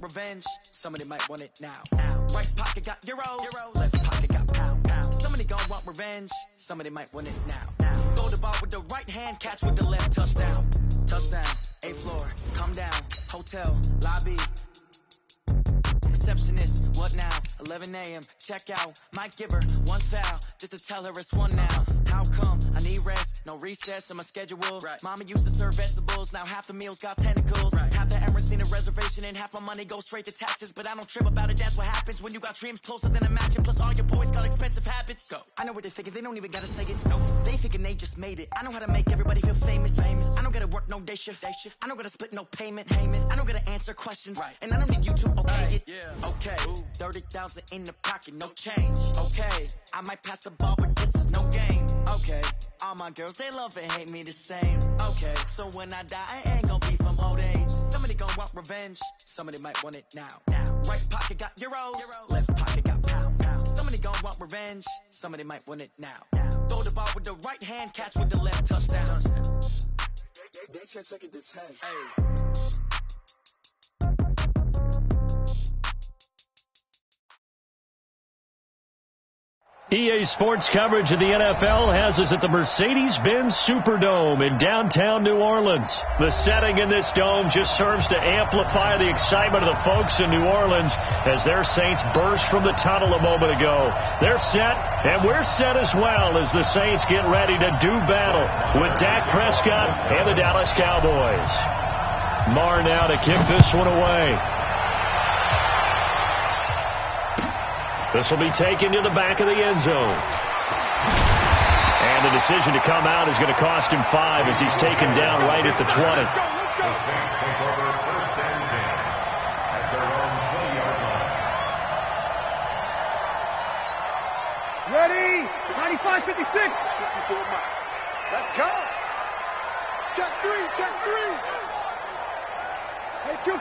revenge. Somebody might want it now. Right pocket got euro, left pocket got pound. Somebody gon' want revenge. Somebody might want it now. Go to ball with the right hand, catch with the left. Touchdown, 8th floor, come down, hotel, lobby. Receptionist, what now? 11 a.m. Check out. Might give her one foul just to tell her it's one now. How come? I need rest, no recess in my schedule. Right. Mama used to serve vegetables, now half the meals got tentacles. Right. Half the errands need a reservation and half my money goes straight to taxes. But I don't trip about it, that's what happens when you got dreams closer than a match. And plus all your boys got expensive habits. Go. I know what they're thinking, they don't even gotta say it. Nope. They thinking they just made it. I know how to make everybody feel famous. I don't gotta work no day shift. I don't gotta split no payment. I don't gotta answer questions. Right. And I don't need you to okay it. Yeah. Okay, 30,000 in the pocket, no change. Okay, I might pass the ball, but this is no game. Okay, all my girls, they love and hate me the same. Okay, so when I die, I ain't gonna be from old age. Somebody gon' want revenge, somebody might want it now. Right pocket got euros, left pocket got pound. Somebody gon' want revenge, somebody might want it now. Throw the ball with the right hand, catch with the left. Touchdown. They can't take it to 10. Hey. EA Sports coverage of the NFL has us at the Mercedes-Benz Superdome in downtown New Orleans. The setting in this dome just serves to amplify the excitement of the folks in New Orleans as their Saints burst from the tunnel a moment ago. They're set, and we're set as well as the Saints get ready to do battle with Dak Prescott and the Dallas Cowboys. Marr now to kick this one away. This will be taken to the back of the end zone. And the decision to come out is going to cost him 5 as he's taken down right at the 20. The Saints take over 1st and 10 at their own 20-yard line. Ready? 95-56. 54 miles. Let's go. Check 3. Hey, kill.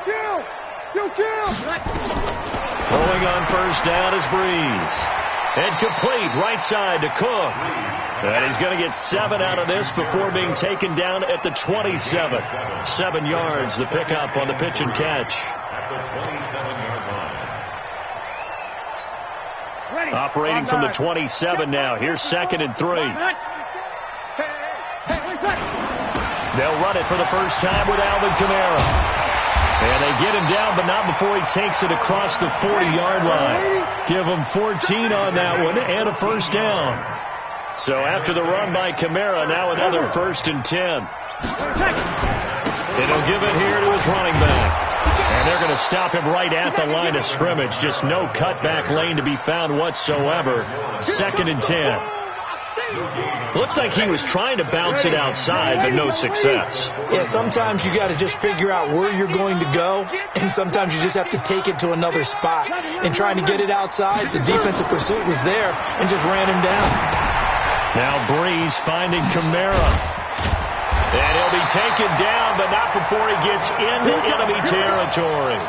Throwing on 1st down is Breeze. And complete right side to Cook. And he's going to get 7 out of this before being taken down at the 27. 7 yards, the pickup on the pitch and catch. At the 27-yard line. Operating from the 27 now. Here's 2nd and 3. They'll run it for the first time with Alvin Kamara. And they get him down, but not before he takes it across the 40-yard line. Give him 14 on that one and a 1st down. So after the run by Kamara, now another 1st and 10. And he'll give it here to his running back. And they're going to stop him right at the line of scrimmage. Just no cutback lane to be found whatsoever. 2nd and 10. Looked like he was trying to bounce it outside, but no success. Yeah, sometimes you got to just figure out where you're going to go, and sometimes you just have to take it to another spot. And trying to get it outside, the defensive pursuit was there and just ran him down. Now Breeze finding Kamara. And he'll be taken down, but not before he gets into enemy territory.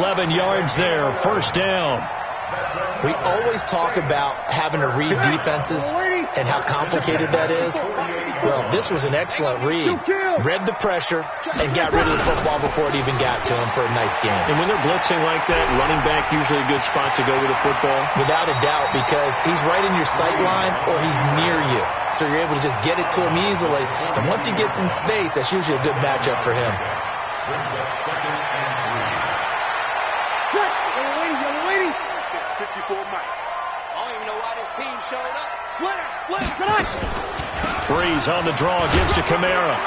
11 yards there, 1st down. We always talk about having to read defenses and how complicated that is. Well, this was an excellent read. Read the pressure and got rid of the football before it even got to him for a nice game. And when they're blitzing like that, running back usually a good spot to go with the football? Without a doubt, because he's right in your sight line or he's near you. So you're able to just get it to him easily. And once he gets in space, that's usually a good matchup for him. Brings up 2nd and 3. 54 miles. I don't even know why this team showed up. Slam, tonight. Breeze on the draw, gives to Kamara.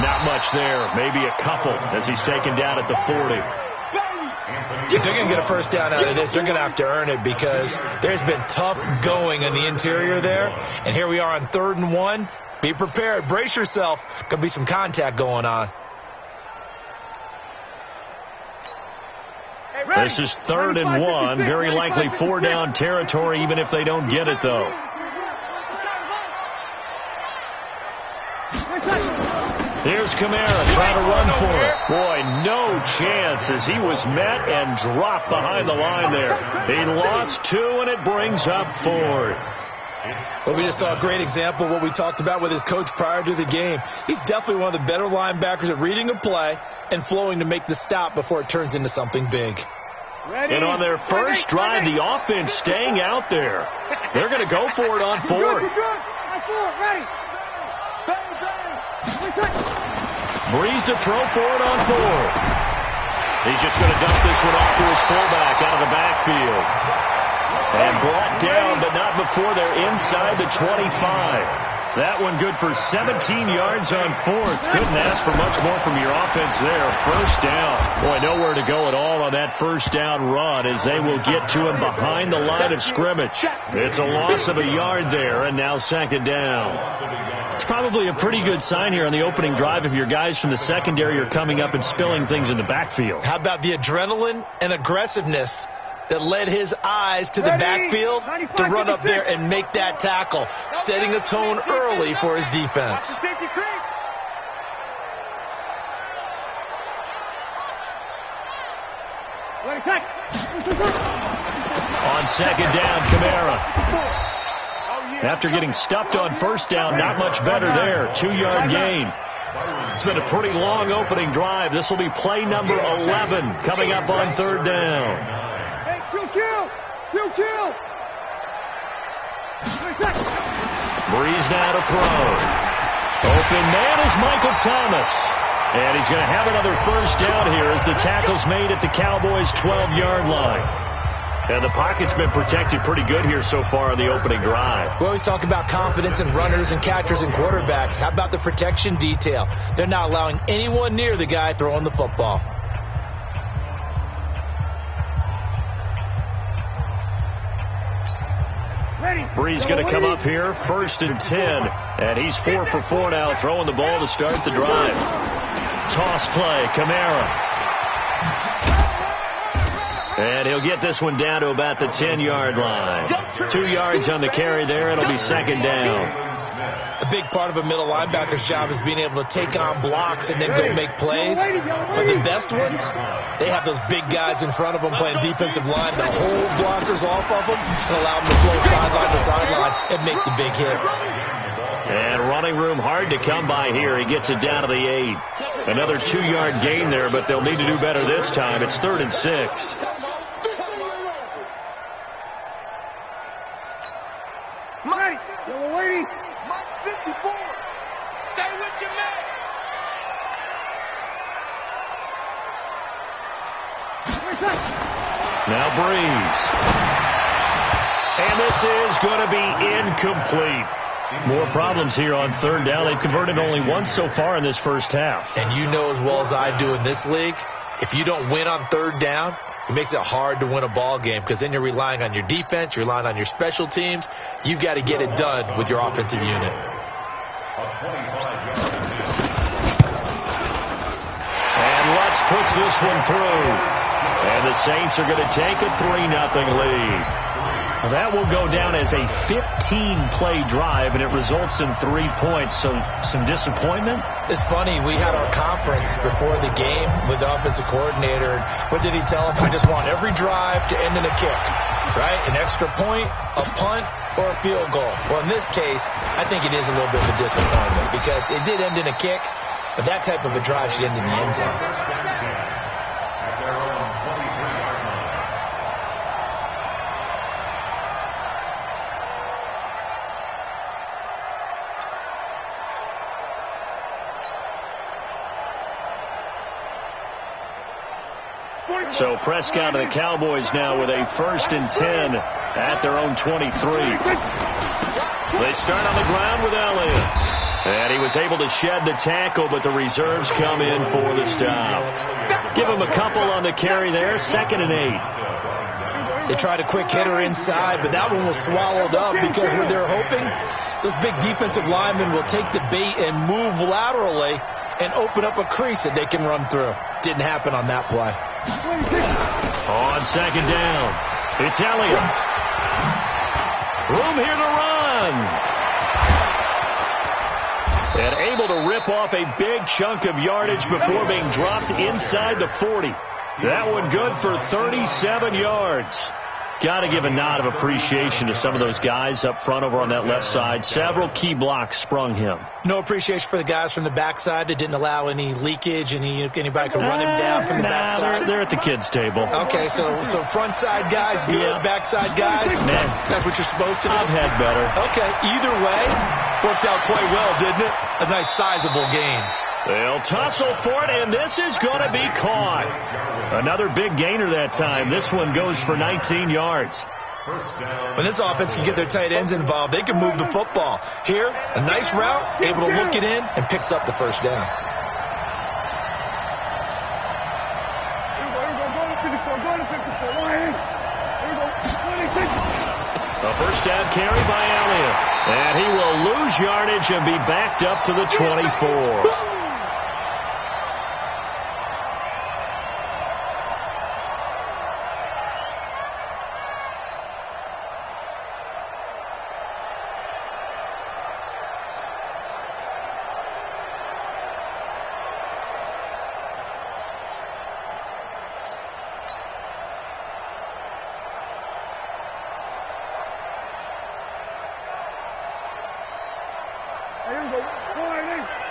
Not much there, maybe a couple as he's taken down at the 40. If they're going to get a 1st down out of this, they're going to have to earn it because there's been tough going in the interior there. And here we are on 3rd and 1. Be prepared. Brace yourself. Could be some contact going on. This is 3rd and 1. Very likely 4-down territory, even if they don't get it, though. Here's Kamara trying to run for it. Boy, no chance as he was met and dropped behind the line there. He lost 2, and it brings up 4th. Well, we just saw a great example of what we talked about with his coach prior to the game. He's definitely one of the better linebackers at reading a play and flowing to make the stop before it turns into something big. Ready. And on their first drive, the offense staying out there. They're going to go for it on fourth. Breeze to throw for it on fourth. He's just going to dump this one off to his fullback out of the backfield. And brought down, but not before they're inside the 25. That one good for 17 yards on fourth. Couldn't ask for much more from your offense there. First down. Boy, nowhere to go at all on that first down run as they will get to him behind the line of scrimmage. It's a loss of a yard there, and now second down. It's probably a pretty good sign here on the opening drive if your guys from the secondary are coming up and spilling things in the backfield. How about the adrenaline and aggressiveness that led his eyes to the backfield to run up there and make that tackle, setting a tone early for his defense. On second down, Kamara. After getting stuffed on first down, not much better there. 2-yard gain. It's been a pretty long opening drive. This will be play number 11 coming up on third down. Breeze now to throw. Open man is Michael Thomas. And he's going to have another first down here as the tackle's made at the Cowboys' 12-yard line. And the pocket's been protected pretty good here so far on the opening drive. We always talk about confidence in runners and catchers and quarterbacks. How about the protection detail? They're not allowing anyone near the guy throwing the football. Breeze going to come up here, 1st and 10. And he's 4 for 4 now, throwing the ball to start the drive. Toss play, Kamara. And he'll get this one down to about the 10-yard line. 2 yards on the carry there. It'll be second down. A big part of a middle linebacker's job is being able to take on blocks and then go make plays. For the best ones, they have those big guys in front of them playing defensive line to hold blockers off of them and allow them to flow sideline to sideline and make the big hits. And running room hard to come by here. He gets it down to the 8. Another 2-yard gain there, but they'll need to do better this time. It's 3rd and 6. Mike 54. Stay with your man. Now Breeze. And this is going to be incomplete. More problems here on third down. They've converted only once so far in this first half. And you know as well as I do in this league, if you don't win on third down, it makes it hard to win a ball game because then you're relying on your defense, you're relying on your special teams. You've got to get it done with your offensive unit. And Lutz puts this one through. And the Saints are going to take a 3-0 lead. That will go down as a 15-play drive, and it results in 3 points. So some disappointment? It's funny. We had our conference before the game with the offensive coordinator. What did he tell us? I just want every drive to end in a kick, right? An extra point, a punt, or a field goal. Well, in this case, I think it is a little bit of a disappointment because it did end in a kick, but that type of a drive should end in the end zone. So Prescott and the Cowboys now with a 1st and 10 at their own 23. They start on the ground with Elliott. And he was able to shed the tackle, but the reserves come in for the stop. Give him a couple on the carry there, 2nd and 8. They tried a quick hitter inside, but that one was swallowed up because what they're hoping, those big defensive linemen will take the bait and move laterally and open up a crease that they can run through. Didn't happen on that play. On second down, it's Elliott. Room here to run. And able to rip off a big chunk of yardage before being dropped inside the 40. That one good for 37 yards. Got to give a nod of appreciation to some of those guys up front over on that left side. Several key blocks sprung him. No appreciation for the guys from the backside that didn't allow any leakage, anybody could run him down from the backside. They're at the kids' table. Okay, so front side guys good, backside guys, man, that's what you're supposed to do. I've had better. Okay, either way, worked out quite well, didn't it? A nice sizable gain. They'll tussle for it, and this is going to be caught. Another big gainer that time. This one goes for 19 yards. When this offense can get their tight ends involved, they can move the football. Here, a nice route, able to look it in, and picks up the first down. A first down carry by Elliott. And he will lose yardage and be backed up to the 24.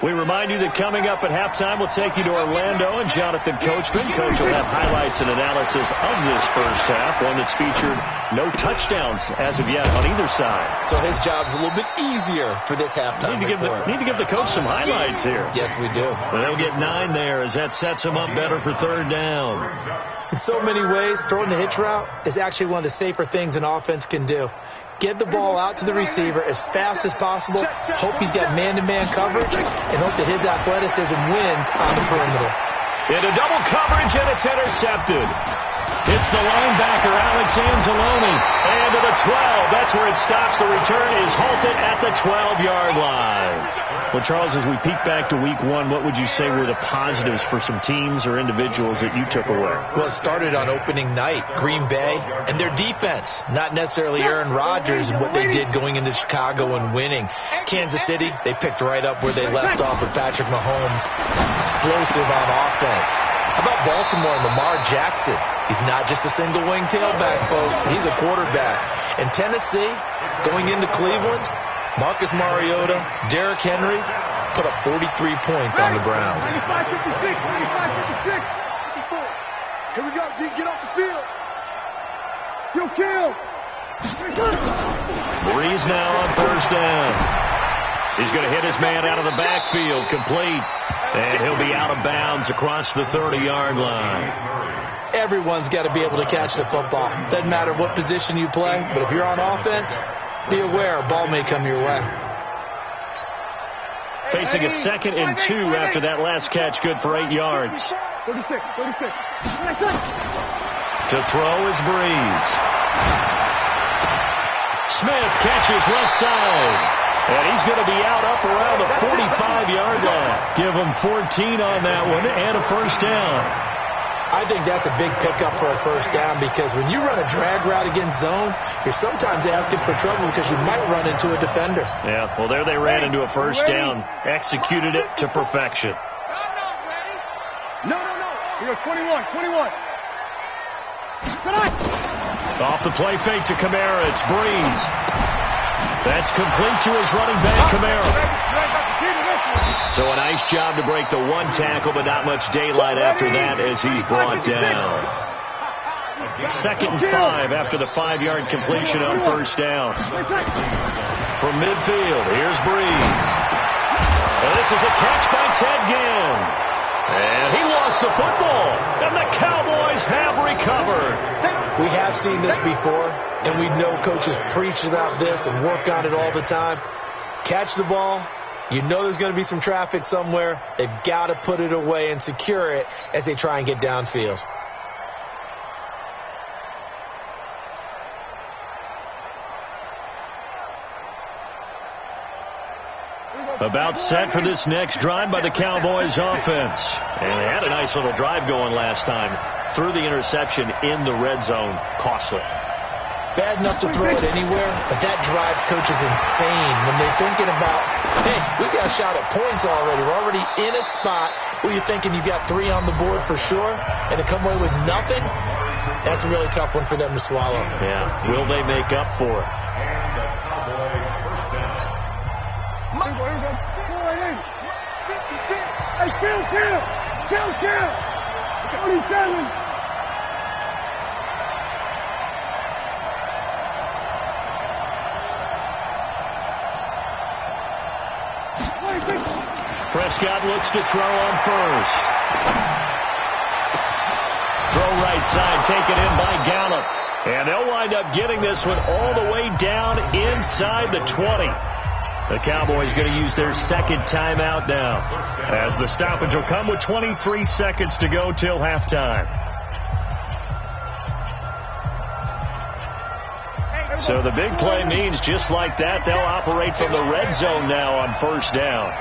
We remind you that coming up at halftime, we'll take you to Orlando and Jonathan Coachman. Coach will have highlights and analysis of this first half, one that's featured no touchdowns as of yet on either side. So his job's a little bit easier for this halftime report. Need to give the coach some highlights here. Yes, we do. Well, they'll get 9 there as that sets them up better for third down. In so many ways, throwing the hitch route is actually one of the safer things an offense can do. Get the ball out to the receiver as fast as possible, hope he's got man-to-man coverage, and hope that his athleticism wins on the perimeter. Into double coverage, and it's intercepted. It's the linebacker, Alex Anzalone. And to the 12. That's where it stops. The return is halted at the 12-yard line. Well, Charles, as we peek back to week 1, what would you say were the positives for some teams or individuals that you took away? Well, it started on opening night, Green Bay, and their defense. Not necessarily Aaron Rodgers and what they did going into Chicago and winning. Kansas City, they picked right up where they left off with Patrick Mahomes. Explosive on offense. How about Baltimore and Lamar Jackson? He's not just a single-wing tailback, folks. He's a quarterback. And Tennessee, going into Cleveland, Marcus Mariota, Derrick Henry put up 43 points on the Browns. 55-56. Here we go, D. Get off the field. You'll kill. Breeze now on first down. He's going to hit his man out of the backfield, complete. And he'll be out of bounds across the 30-yard line. Everyone's got to be able to catch the football. Doesn't matter what position you play, but if you're on offense, be aware a ball may come your way. Facing a 2nd and 2 after that last catch, good for 8 yards. 36. To throw is Breeze. Smith catches left side. And he's going to be out up around the 45-yard line. Give him 14 on that one and a first down. I think that's a big pickup for a first down because when you run a drag route against zone, you're sometimes asking for trouble because you might run into a defender. Yeah, well, there they ran into a first down. Executed it to perfection. No. Here goes 21. Off the play fake to Kamara. It's Breeze. That's complete to his running back, Kamara. So a nice job to break the one tackle, but not much daylight after that as he's brought down. 2nd and 5 after the 5-yard completion on first down. From midfield, here's Breeze. And this is a catch by Ted Ginn. And he lost the football, and the Cowboys have recovered. We have seen this before, and we know coaches preach about this and work on it all the time. Catch the ball. You know there's going to be some traffic somewhere. They've got to put it away and secure it as they try and get downfield. About set for this next drive by the Cowboys offense. And they had a nice little drive going last time. Threw the interception in the red zone. Costly. Bad enough to throw it anywhere, but that drives coaches insane when they're thinking about, hey, we got a shot at points already. We're already in a spot where you're thinking you got 3 on the board for sure, and to come away with nothing, That's a really tough one for them to swallow. Yeah. Will they make up for it? And the Cowboy first down. Hey, kill! 27. Prescott looks to throw on first. Throw right side, taken in by Gallup. And they'll wind up getting this one all the way down inside the 20. The Cowboys going to use their second timeout now, as the stoppage will come with 23 seconds to go till halftime. So the big play means just like that, they'll operate from the red zone now on first down.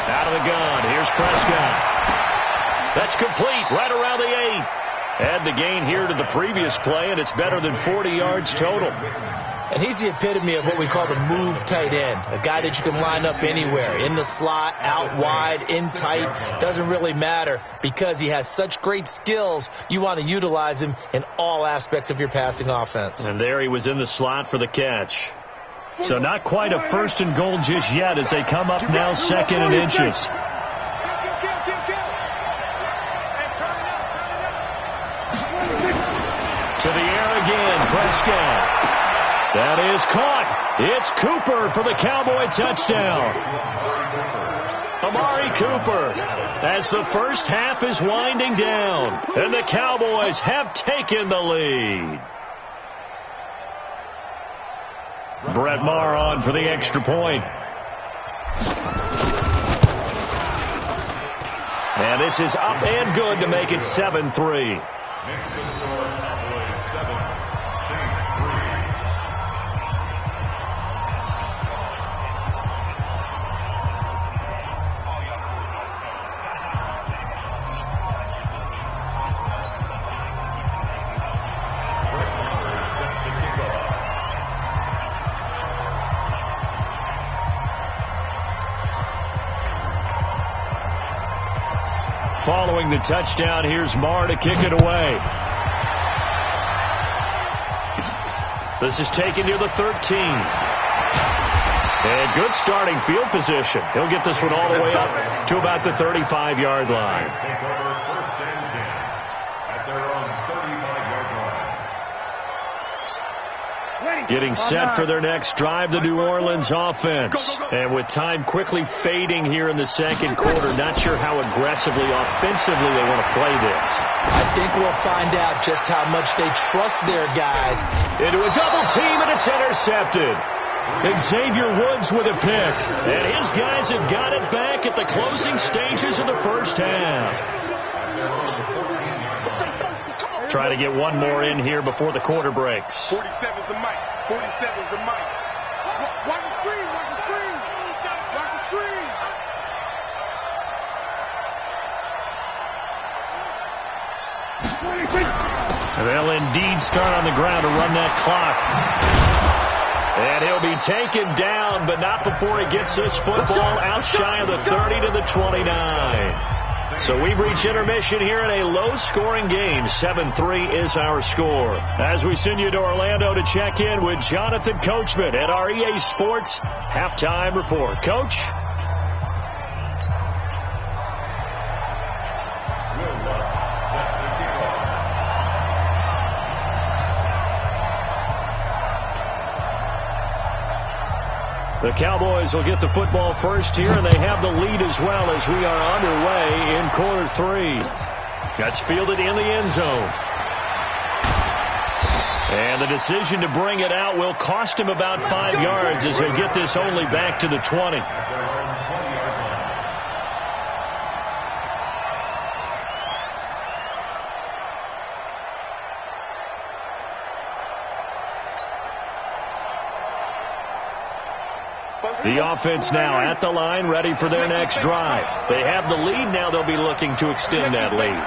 Out of the gun, here's Prescott. That's complete, right around the 8. Add the gain here to the previous play, and it's better than 40 yards total. And he's the epitome of what we call the move tight end, a guy that you can line up anywhere, in the slot, out wide, in tight, doesn't really matter, because he has such great skills. You want to utilize him in all aspects of your passing offense. And there he was in the slot for the catch. So not quite a first and goal just yet as they come up now second and inches. To the air again, Prescott. That is caught. It's Cooper for the Cowboy touchdown. Amari Cooper, as the first half is winding down, and the Cowboys have taken the lead. Brett Maher on for the extra point. And this is up and good to make it 7-3. Next to score, Cowboys 7, Saints 3. Following the touchdown, here's Maher to kick it away. This is taken near the 13. And good starting field position. He'll get this one all the way up to about the 35-yard line. Take over first and 10 at their own 35-yard line. Getting set for their next drive, the New Orleans offense. And with time quickly fading here in the second quarter, not sure how aggressively, offensively they want to play this. I think we'll find out just how much they trust their guys. Into a double team, and it's intercepted. Xavier Woods with a pick. And his guys have got it back at the closing stages of the first half. Try to get one more in here before the quarter breaks. 47's the mic. 47's the mic. Watch the screen. Watch the screen. Watch the screen. They'll indeed start on the ground to run that clock. And he'll be taken down, but not before he gets this football out shy of the 30 to the 29. So we've reached intermission here in a low-scoring game. 7-3 is our score. As we send you to Orlando to check in with Jonathan Coachman at our EA Sports Halftime Report. Coach? The Cowboys will get the football first here, and they have the lead as well as we are underway in quarter 3. That's fielded in the end zone. And the decision to bring it out will cost him about 5 yards as he'll get this only back to the 20. The offense now at the line, ready for their next drive. They have the lead. Now they'll be looking to extend that lead.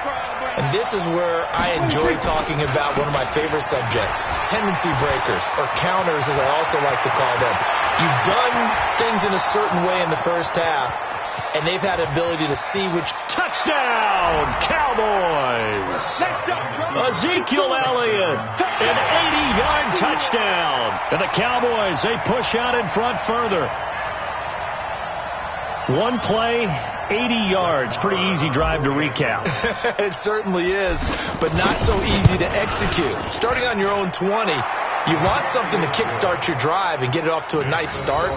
And this is where I enjoy talking about one of my favorite subjects, tendency breakers, or counters as I also like to call them. You've done things in a certain way in the first half, and they've had ability to see which... Touchdown, Cowboys! Ezekiel Elliott, an 80-yard touchdown. And the Cowboys, they push out in front further. One play, 80 yards. Pretty easy drive to recap. It certainly is, but not so easy to execute. Starting on your own 20, you want something to kickstart your drive and get it off to a nice start.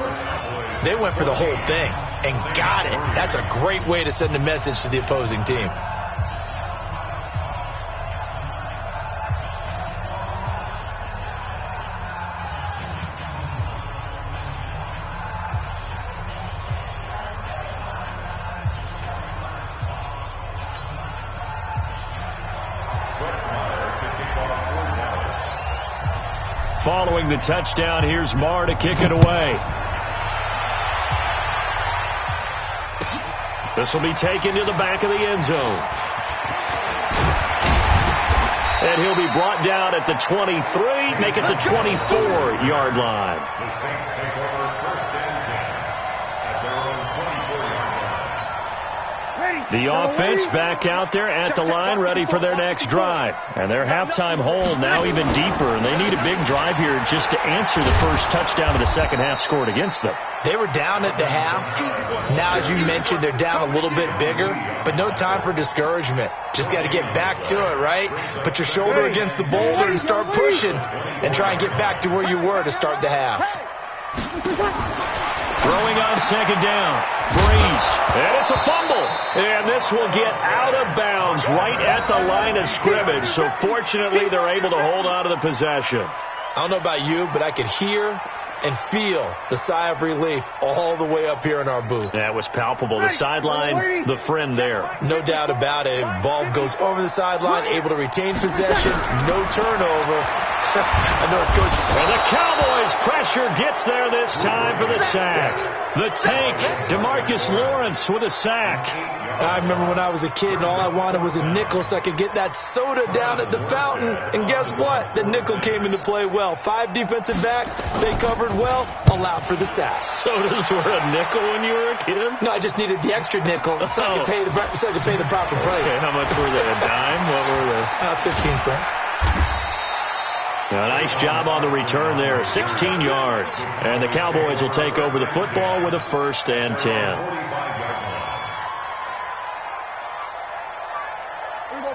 They went for the whole thing and got it. That's a great way to send a message to the opposing team. Following the touchdown, here's Marr to kick it away. This will be taken to the back of the end zone. And he'll be brought down at the 23, make it the 24-yard line. The Saints take over first and 10 at their own 24-yard line. The offense back out there at the line, ready for their next drive. And their halftime hole now even deeper, and they need a big drive here just to answer the first touchdown of the second half scored against them. They were down at the half. Now, as you mentioned, they're down a little bit bigger, but no time for discouragement. Just got to get back to it, right? Put your shoulder against the boulder and start pushing and try and get back to where you were to start the half. Throwing on second down. Breeze. And it's a fumble. And this will get out of bounds right at the line of scrimmage. So fortunately, they're able to hold on to the possession. I don't know about you, but I could hear and feel the sigh of relief all the way up here in our booth. That was palpable. The sideline, the friend there. No doubt about it. Ball goes over the sideline, able to retain possession, no turnover. I know it's Coach. And the Cowboys pressure gets there this time for the sack. The tank, DeMarcus Lawrence with a sack. I remember when I was a kid and all I wanted was a nickel so I could get that soda down at the fountain. And guess what? The nickel came into play well. 5 defensive backs, they covered well, allowed for the sack. Sodas were a nickel when you were a kid? No, I just needed the extra nickel so I could pay the proper price. Okay, how much were they? A dime? What were they? 15 cents. A nice job on the return there, 16 yards. And the Cowboys will take over the football with a first and 10.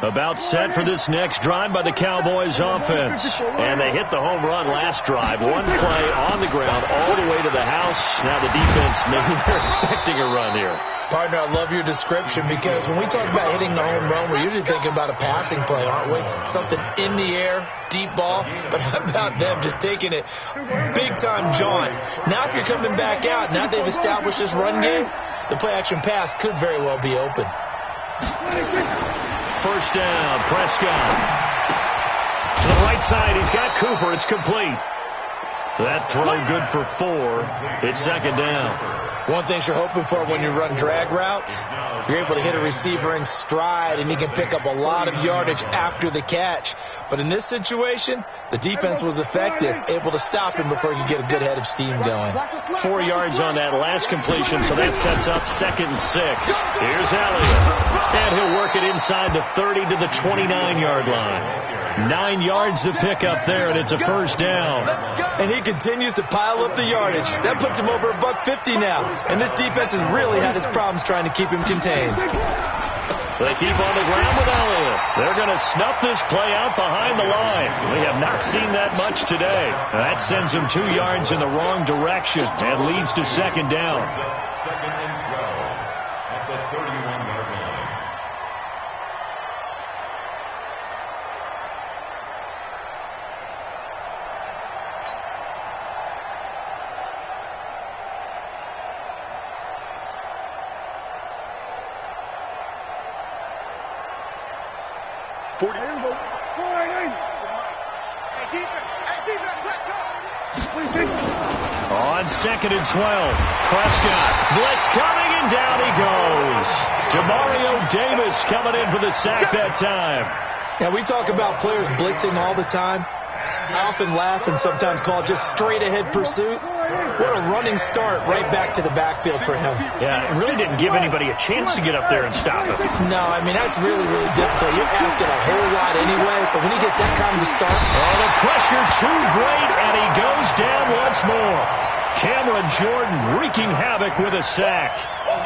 About set for this next drive by the Cowboys offense. And they hit the home run last drive. One play on the ground all the way to the house. Now the defense, maybe they're expecting a run here. Partner, I love your description because when we talk about hitting the home run, we're usually thinking about a passing play, aren't we? Something in the air, deep ball. But how about them just taking it big-time jaunt? Now if you're coming back out, now they've established this run game, the play-action pass could very well be open. First down, Prescott. To the right side, he's got Cooper. It's complete. That throw good for 4. It's second down. One thing you're hoping for when you run drag routes, you're able to hit a receiver in stride, and he can pick up a lot of yardage after the catch. But in this situation, the defense was effective, able to stop him before he could get a good head of steam going. 4 yards on that last completion, so that sets up second and 6. Here's Elliott. And he'll work it inside the 30 to the 29-yard line. 9 yards to pick up there, and it's a first down. And he continues to pile up the yardage. That puts him over $150 now. And this defense has really had its problems trying to keep him contained. They keep on the ground with Elliott. They're going to snuff this play out behind the line. We have not seen that much today. That sends him 2 yards in the wrong direction and leads to second down. Second and 12 at the 31-yard line. On second and 12, Prescott, blitz coming, and down he goes. Demario Davis coming in for the sack that time. Yeah, we talk about players blitzing all the time. I often laugh and sometimes call it just straight-ahead pursuit. What a running start right back to the backfield for him. Yeah, it really didn't give anybody a chance to get up there and stop him. No, I mean, that's really, really difficult. You're asking a whole lot anyway, but when he gets that kind of a start... Oh, the pressure too great, and he goes down once more. Cameron Jordan wreaking havoc with a sack.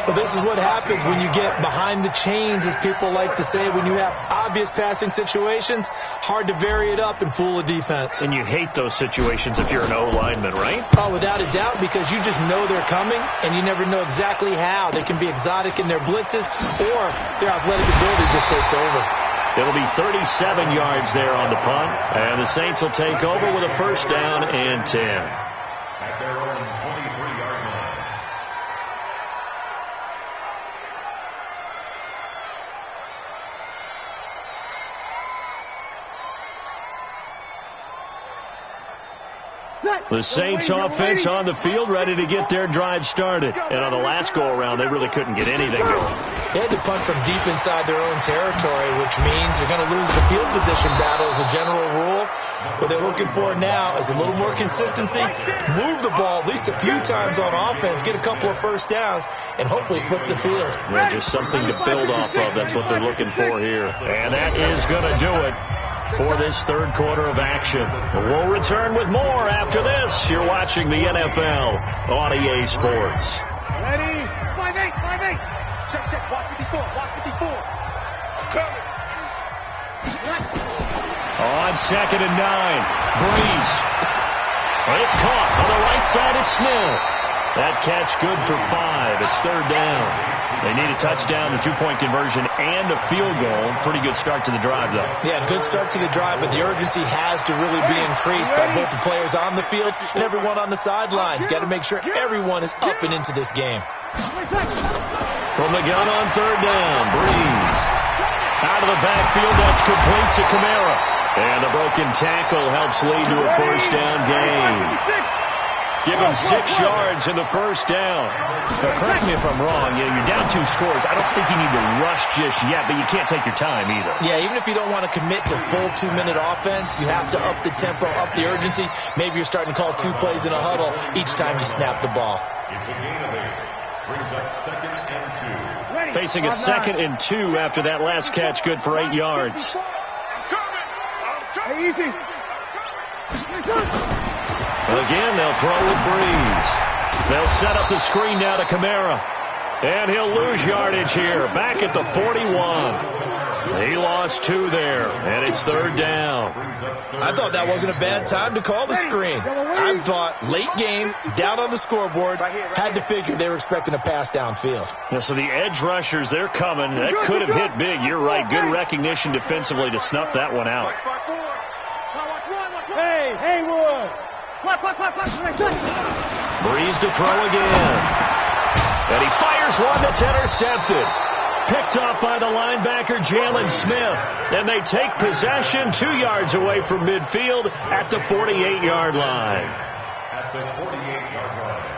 But this is what happens when you get behind the chains, as people like to say. When you have obvious passing situations, hard to vary it up and fool a defense. And you hate those situations if you're an O-lineman, right? Oh, without a doubt, because you just know they're coming, and you never know exactly how. They can be exotic in their blitzes, or their athletic ability just takes over. It'll be 37 yards there on the punt, and the Saints will take over with a first down and 10. At their own 23-yard line. The Saints offense on the field, ready to get their drive started. And on the last go-around, they really couldn't get anything going. They had to punt from deep inside their own territory, which means they're going to lose the field position battle as a general rule. What they're looking for now is a little more consistency, move the ball at least a few times on offense, get a couple of first downs, and hopefully flip the field. Yeah, just something to build off of. That's what they're looking for here. And that is going to do it for this third quarter of action. We'll return with more after this. You're watching the NFL on EA Sports. Ready? 5-8, 5-8. Check, watch 54, watch 54. I'm coming. On 2nd and 9, Breeze. It's caught on the right side. It's Snell. That catch good for 5. It's third down. They need a touchdown, a two-point conversion, and a field goal. Pretty good start to the drive, though. Yeah, good start to the drive, but the urgency has to really be increased by both the players on the field and everyone on the sidelines. Got to make sure everyone is up and into this game. From the gun on third down, Breeze. Out of the backfield, that's complete to Kamara. And the broken tackle helps lead to a first down gain. Give him 6 yards in the first down. Now, correct me if I'm wrong. You're down 2 scores. I don't think you need to rush just yet, but you can't take your time either. Yeah, even if you don't want to commit to full 2-minute offense, you have to up the tempo, up the urgency. Maybe you're starting to call 2 plays in a huddle each time you snap the ball. It's a gain of 8. Brings up 2nd and 2. Facing a 2nd and 2 after that last catch, good for 8 yards. Hey, easy. Again, they'll throw with Breeze. They'll set up the screen now to Kamara. And he'll lose yardage here. Back at the 41. He lost 2 there. And it's third down. I thought that wasn't a bad time to call the screen. I thought late game, down on the scoreboard, had to figure they were expecting a pass downfield. Yeah, so the edge rushers, they're coming. That could have hit big. You're right. Good recognition defensively to snuff that one out. Hey, Haywood. Breeze to throw again. And he fires one that's intercepted. Picked off by the linebacker, Jalen Smith. And they take possession 2 yards away from midfield at the 48-yard line. At the 48-yard line.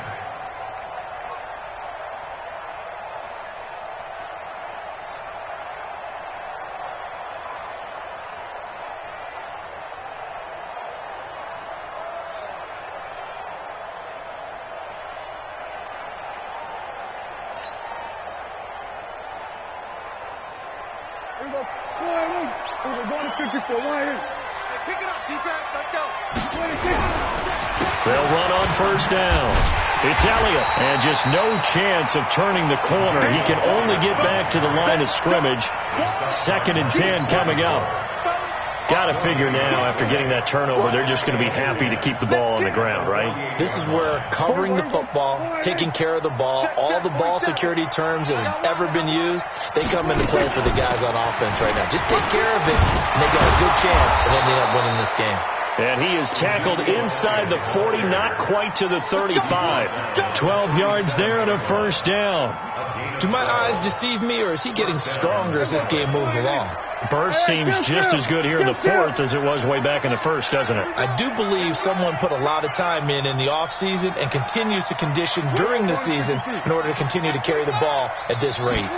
Pick it up, defense. Let's go. They'll run on first down. It's Elliott. And just no chance of turning the corner. He can only get back to the line of scrimmage. 2nd and 10 coming up. Got to figure now, after getting that turnover, they're just going to be happy to keep the ball on the ground, right? This is where covering the football, taking care of the ball, all the ball security terms that have ever been used, they come into play for the guys on offense right now. Just take care of it, and they got a good chance of ending up winning this game. And he is tackled inside the 40, not quite to the 35. 12 yards there and a first down. Do my eyes deceive me, or is he getting stronger as this game moves along? Burst seems just as good here in the fourth as it was way back in the first, doesn't it? I do believe someone put a lot of time in the offseason and continues to condition during the season in order to continue to carry the ball at this rate.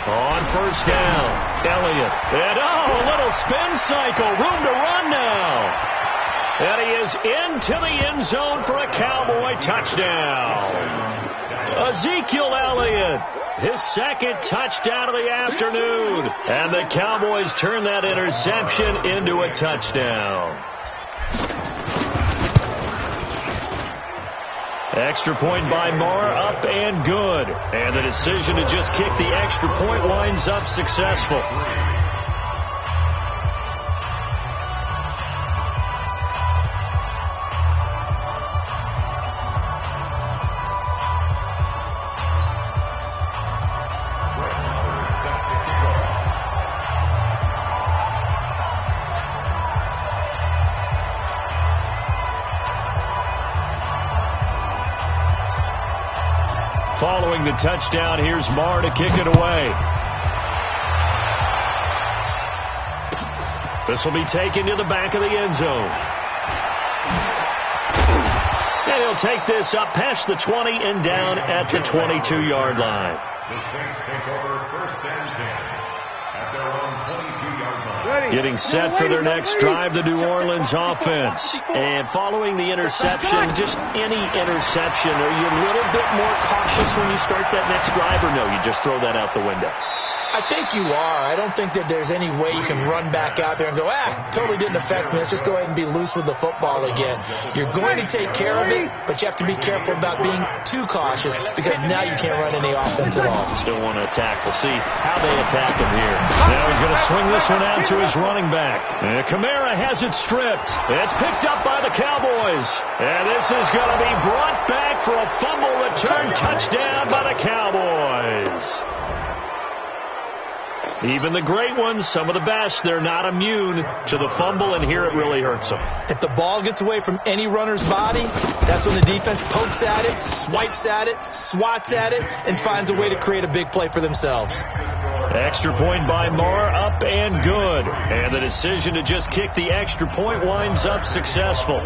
On first down, Elliott. And a little spin cycle. Room to run now. And he is into the end zone for a Cowboy touchdown. Ezekiel Elliott, his second touchdown of the afternoon. And the Cowboys turn that interception into a touchdown. Extra point by Marr, up and good. And the decision to just kick the extra point winds up successful. Following the touchdown, here's Marr to kick it away. This will be taken to the back of the end zone. And he'll take this up past the 20 and down at the 22-yard line. The Saints take over first and 10 at their own 22-yard line. Getting set for their next drive, the New Orleans offense. And following the interception, just any interception, are you a little bit more cautious when you start that next drive, or no, you just throw that out the window? I think you are. I don't think that there's any way you can run back out there and go, totally didn't affect me. Let's just go ahead and be loose with the football again. You're going to take care of it, but you have to be careful about being too cautious because now you can't run any offense at all. Still want to attack. We'll see how they attack him here. Now he's going to swing this one out to his running back. And Kamara has it stripped. It's picked up by the Cowboys. And this is going to be brought back for a fumble return touchdown by the Cowboys. Even the great ones, some of the best, they're not immune to the fumble, and here it really hurts them. If the ball gets away from any runner's body, that's when the defense pokes at it, swipes at it, swats at it, and finds a way to create a big play for themselves. Extra point by Marr, up and good. And the decision to just kick the extra point winds up successful.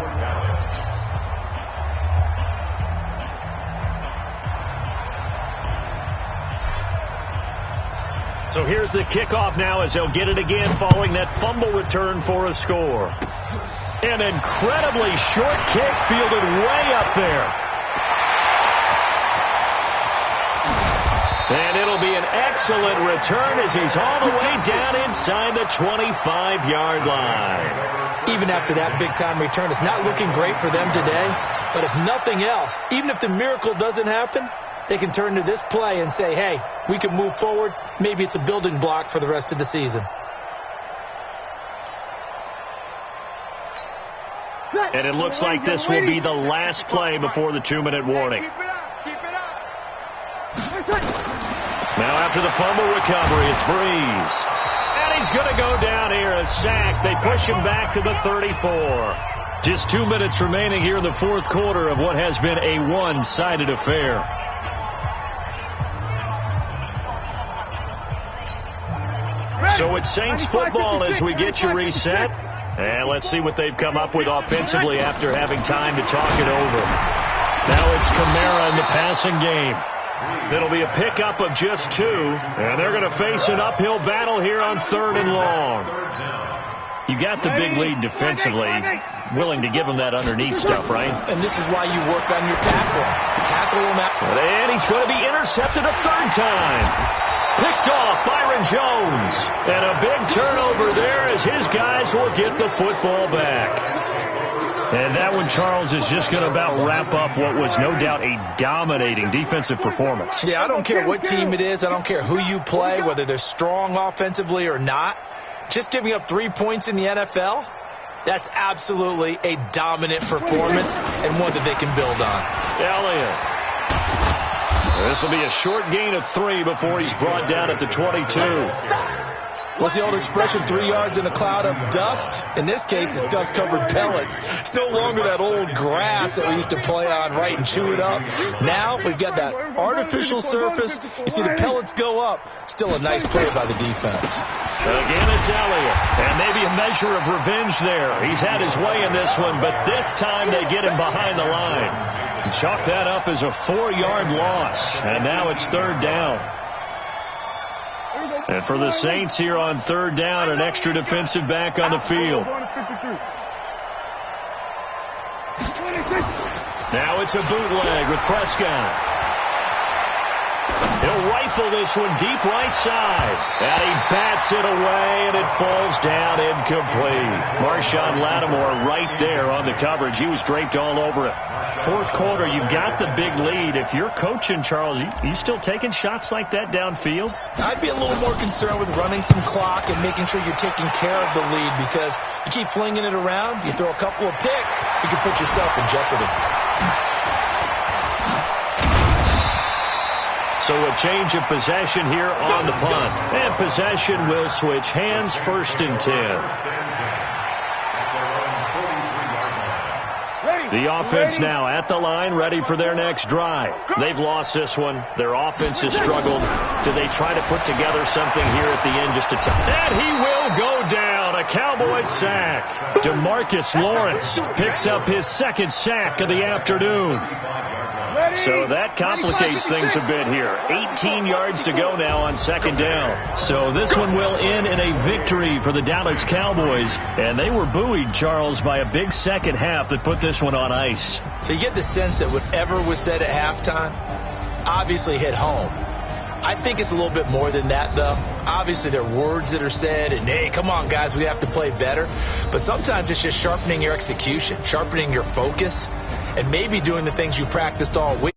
So here's the kickoff now as they'll get it again following that fumble return for a score. An incredibly short kick fielded way up there. And it'll be an excellent return as he's all the way down inside the 25-yard line. Even after that big-time return, it's not looking great for them today. But if nothing else, even if the miracle doesn't happen, they can turn to this play and say, hey, we can move forward. Maybe it's a building block for the rest of the season. And it looks like this will be the last play before the 2-minute warning. Now after the fumble recovery, it's Breeze. And he's going to go down here, a sack. They push him back to the 34. Just 2 minutes remaining here in the fourth quarter of what has been a one-sided affair. So it's Saints football as we get you reset. And let's see what they've come up with offensively after having time to talk it over. Now it's Kamara in the passing game. It'll be a pickup of just 2. And they're going to face an uphill battle here on 3rd and long. You got the big lead defensively. Willing to give him that underneath stuff, right? And this is why you work on your tackle. Tackle him out. And he's going to be intercepted a 3rd time. Picked off Byron Jones. And a big turnover there as his guys will get the football back. And that one, Charles, is just going to about wrap up what was no doubt a dominating defensive performance. Yeah, I don't care what team it is. I don't care who you play, whether they're strong offensively or not. Just giving up 3 points in the NFL, that's absolutely a dominant performance and one that they can build on. Elliott. This will be a short gain of 3 before he's brought down at the 22. What's the old expression, 3 yards in a cloud of dust? In this case, it's dust-covered pellets. It's no longer that old grass that we used to play on, right, and chew it up. Now we've got that artificial surface. You see the pellets go up. Still a nice play by the defense. Again, it's Elliott, and maybe a measure of revenge there. He's had his way in this one, but this time they get him behind the line. Chalk that up as a 4-yard loss, and now it's 3rd down. And for the Saints here on 3rd down, an extra defensive back on the field. Now it's a bootleg with Prescott. He'll rifle this one deep right side. And he bats it away, and it falls down incomplete. Marshawn Lattimore right there on the coverage. He was draped all over it. 4th quarter, you've got the big lead. If you're coaching, Charles, you still taking shots like that downfield? I'd be a little more concerned with running some clock and making sure you're taking care of the lead, because you keep flinging it around, you throw a couple of picks, you can put yourself in jeopardy. So a change of possession here on the punt. And possession will switch hands, 1st and 10. The offense now at the line, ready for their next drive. They've lost this one. Their offense has struggled. Do they try to put together something here at the end just to and he will go down. A Cowboys sack. DeMarcus Lawrence picks up his 2nd sack of the afternoon. So that complicates things a bit here. 18 yards to go now on 2nd down. So this one will end in a victory for the Dallas Cowboys. And they were buoyed, Charles, by a big 2nd half that put this one on ice. So you get the sense that whatever was said at halftime obviously hit home. I think it's a little bit more than that, though. Obviously, there are words that are said, and, hey, come on, guys, we have to play better. But sometimes it's just sharpening your execution, sharpening your focus, and maybe doing the things you practiced all week.